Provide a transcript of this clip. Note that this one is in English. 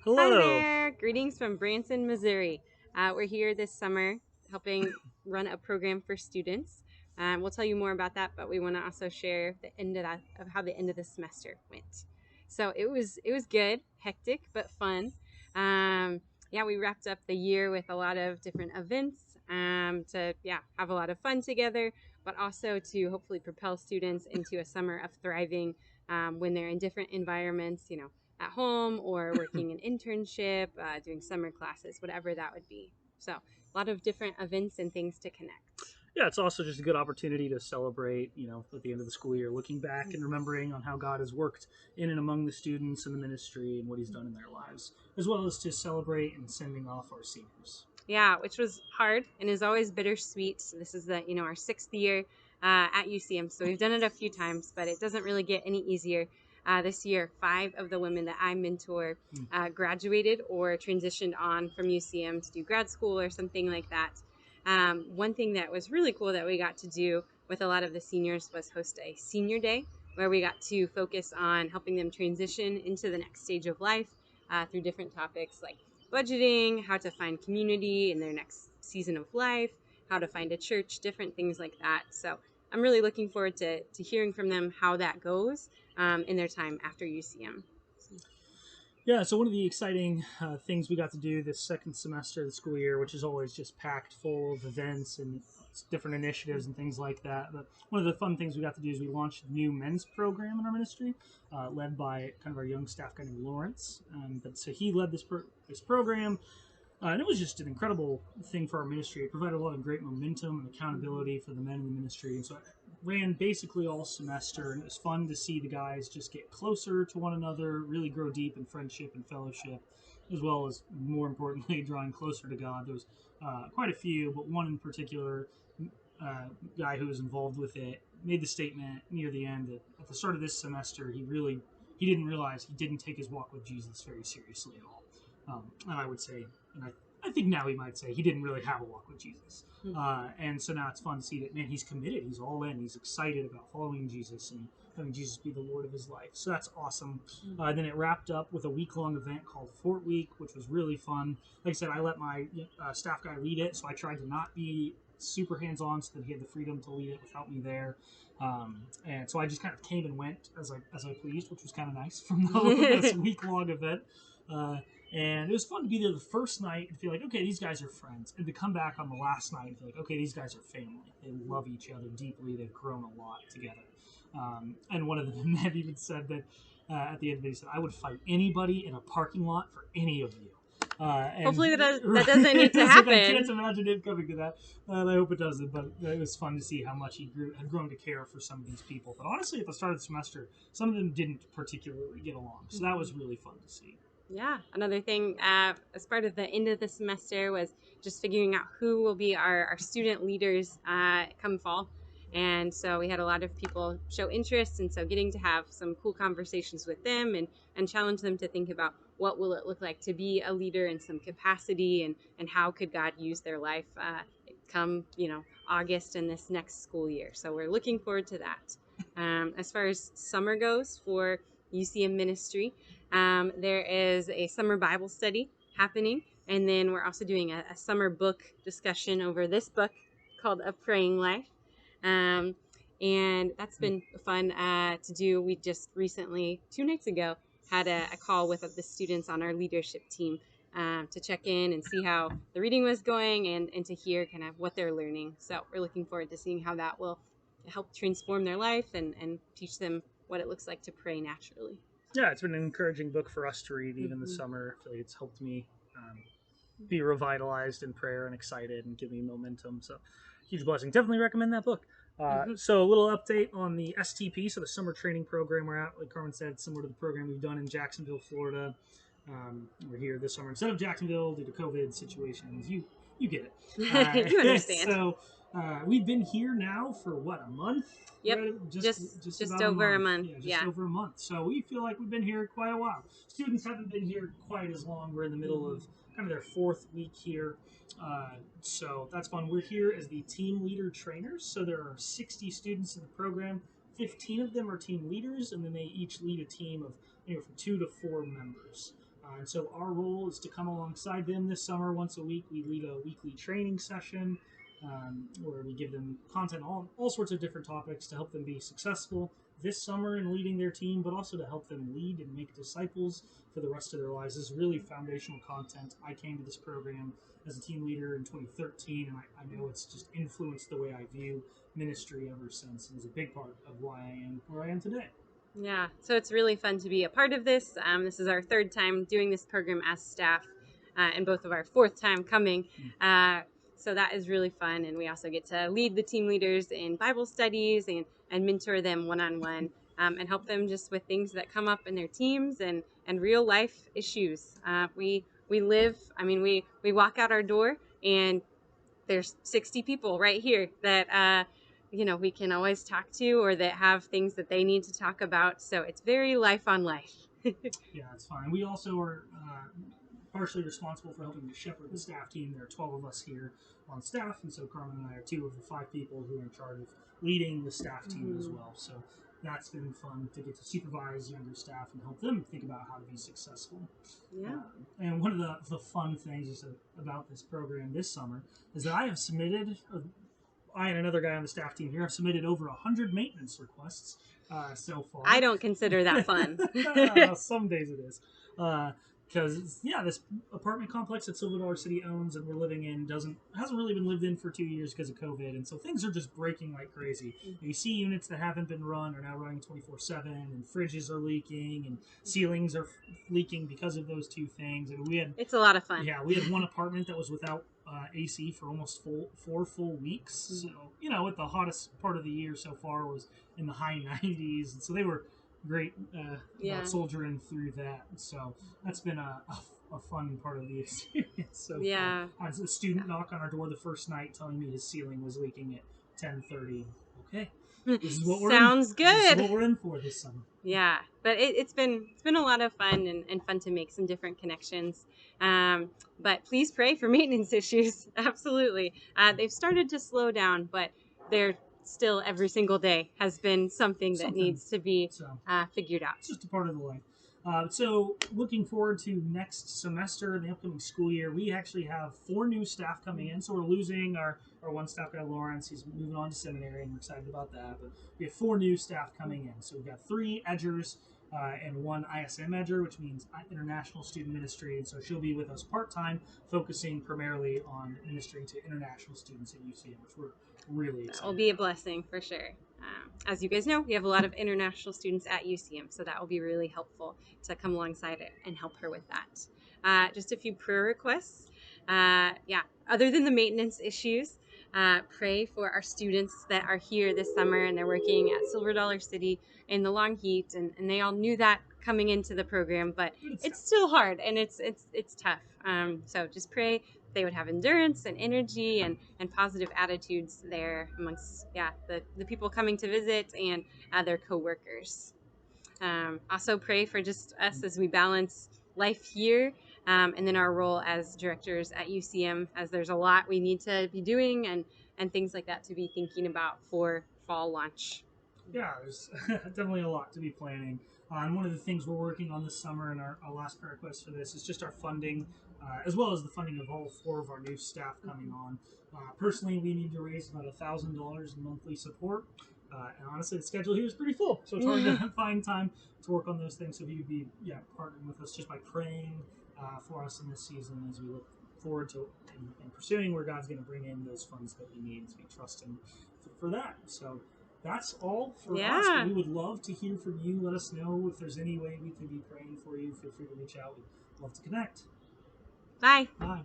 Hi Hello. there! Greetings from Branson, Missouri. We're here this summer helping run a program for students. We'll tell you more about that, but we want to also share the end of how the end of the semester went. So it was good, hectic but fun. Yeah, we wrapped up the year with a lot of different events to have a lot of fun together, but also to hopefully propel students into a summer of thriving when they're in different environments. At home or working an internship, doing summer classes, whatever that would be. So, a lot of different events and things to connect. Yeah, it's also just a good opportunity to celebrate, at the end of the school year, looking back and remembering on how God has worked in and among the students and the ministry and what he's done in their lives, as well as to celebrate and sending off our seniors. Yeah, which was hard and is always bittersweet. So this is our sixth year at UCM, so we've done it a few times, but it doesn't really get any easier. This year, 5 of the women that I mentor Mm. graduated or transitioned on from UCM to do grad school or something like that. One thing that was really cool that we got to do with a lot of the seniors was host a senior day where we got to focus on helping them transition into the next stage of life through different topics like budgeting, how to find community in their next season of life, how to find a church, different things like that. So I'm really looking forward to hearing from them how that goes in their time after UCM. Yeah, so one of the exciting things we got to do this second semester of the school year, which is always just packed full of events and different initiatives and things like that. But one of the fun things we got to do is we launched a new men's program in our ministry, led by kind of our young staff guy named Lawrence. But so he led this program, and it was just an incredible thing for our ministry. It provided a lot of great momentum and accountability for the men in the ministry. And so I ran basically all semester, and it was fun to see the guys just get closer to one another, really grow deep in friendship and fellowship, as well as, more importantly, drawing closer to God. There was quite a few, but one in particular, uh, guy who was involved with it, made the statement near the end that at the start of this semester, he didn't realize he didn't take his walk with Jesus very seriously at all. And I would say, and I think now he might say he didn't really have a walk with Jesus. And so now it's fun to see that, man, he's committed. He's all in. He's excited about following Jesus and having Jesus be the Lord of his life. So that's awesome. Then it wrapped up with a week-long event called Fort Week, which was really fun. Like I said, I let my staff guy lead it, so I tried to not be super hands-on so that he had the freedom to lead it without me there. And so I just kind of came and went as I pleased, which was kind of nice from this week-long event. Uh, and it was fun to be there the first night and feel like, okay, these guys are friends. And to come back on the last night and feel like, okay, these guys are family. They love each other deeply. They've grown a lot together. And one of the men even said that at the end of it, he said, I would fight anybody in a parking lot for any of you. And Hopefully that right, doesn't need to it's like I can't happen. imagine it coming to that. And I hope it doesn't. But it was fun to see how much had grown to care for some of these people. But honestly, at the start of the semester, some of them didn't particularly get along. So that was really fun to see. Yeah, another thing as part of the end of the semester was just figuring out who will be our student leaders come fall. And so we had a lot of people show interest, and so getting to have some cool conversations with them and challenge them to think about what will it look like to be a leader in some capacity, and how could God use their life come August and this next school year. So we're looking forward to that. As far as summer goes for UCM ministry, there is a summer Bible study happening, and then we're also doing a summer book discussion over this book called A Praying Life. Um, and that's been fun to do. We just recently, 2 nights ago, had a call with the students on our leadership team to check in and see how the reading was going, and to hear kind of what they're learning. So we're looking forward to seeing how that will help transform their life and teach them what it looks like to pray naturally. Yeah, it's been an encouraging book for us to read even this Mhm. summer. I feel like it's helped me be revitalized in prayer and excited and give me momentum. So, huge blessing. Definitely recommend that book. Mhm. So, a little update on the STP, so the summer training program we're at. Like Carmen said, similar to the program we've done in Jacksonville, Florida. We're here this summer instead of Jacksonville due to COVID situations. You get You it. understand. So we've been here now for what, a month? Yep. Just Just about a over a month. month. Yeah, just Yeah. over a month. So we feel like we've been here quite a while. Students haven't been here quite as long. We're in the middle of kind of their fourth week here. So that's fun. We're here as the team leader trainers. So there are 60 students in the program. 15 of them are team leaders, and then they each lead a team of anywhere from 2 to 4 members. And so our role is to come alongside them this summer once a week. We lead a weekly training session where we give them content on all sorts of different topics to help them be successful this summer in leading their team, but also to help them lead and make disciples for the rest of their lives. This is really foundational content. I came to this program as a team leader in 2013, and I know it's just influenced the way I view ministry ever since, and is a big part of why I am where I am today. Yeah, so it's really fun to be a part of this. This is our third time doing this program as staff, and both of our fourth time coming. So that is really fun, and we also get to lead the team leaders in Bible studies and mentor them one on one, and help them just with things that come up in their teams and real life issues. We live. I mean, we walk out our door and there's 60 people right here that we can always talk to, or that have things that they need to talk about. So it's very life on life. Yeah, that's fine. We also are partially responsible for helping to shepherd the staff team. There are 12 of us here on staff, and so Carmen and I are two of the 5 people who are in charge of leading the staff team as well. So that's been fun to get to supervise younger staff and help them think about how to be successful. Yeah. And one of the fun things about this program this summer is that I have submitted, I and another guy on the staff team here have submitted over 100 maintenance requests so far. I don't consider that fun. Some days it is. Because this apartment complex that Silver Dollar City owns and we're living in hasn't really been lived in for 2 years because of COVID, and so things are just breaking like crazy. You see units that haven't been run are now running 24/7, and fridges are leaking, and ceilings are leaking because of those two things. And it's a lot of fun. Yeah, we had one apartment that was without AC for almost 4 full weeks. So with the hottest part of the year so far was in the high 90s, and so they were great about soldiering through that. So that's been a fun part of the experience so far. I had a student knock on our door the first night telling me his ceiling was leaking at 10:30. Okay, this is what we're Sounds good. This is what we're in for this summer. Yeah, but it's been a lot of fun and fun to make some different connections. But please pray for maintenance issues. Absolutely, they've started to slow down, but they're still every single day has been something that needs to be figured out. It's just a part of the life. So looking forward to next semester, the upcoming school year, we actually have 4 new staff coming in. So we're losing our one staff guy, Lawrence. He's moving on to seminary, and we're excited about that. But we have 4 new staff coming in. So we've got 3 edgers and 1 ISM edger, which means International Student Ministry. And so she'll be with us part-time, focusing primarily on ministering to international students at UCM, which we're really excited. That will be a blessing for sure. As you guys know, we have a lot of international students at UCM, so that will be really helpful to come alongside it and help her with that. Just a few prayer requests. Other than the maintenance issues, pray for our students that are here this summer and they're working at Silver Dollar City in the long heat, and they all knew that coming into the program, but it's still hard and it's tough. So just pray they would have endurance and energy and positive attitudes there amongst the people coming to visit and their coworkers. Also pray for just us as we balance life here and then our role as directors at UCM, as there's a lot we need to be doing and things like that to be thinking about for fall launch. Yeah, there's definitely a lot to be planning. And one of the things we're working on this summer, and our last prayer request for this, is just our funding, as well as the funding of all 4 of our new staff coming on. Personally, we need to raise about $1,000 in monthly support. And honestly, the schedule here is pretty full, so it's hard to find time to work on those things. So if you'd be partnering with us just by praying for us in this season as we look forward to and pursuing where God's going to bring in those funds that we need, so we trust Him for that. So that's all for us. But we would love to hear from you. Let us know if there's any way we can be praying for you. Feel free to reach out. We'd love to connect. Bye. Bye.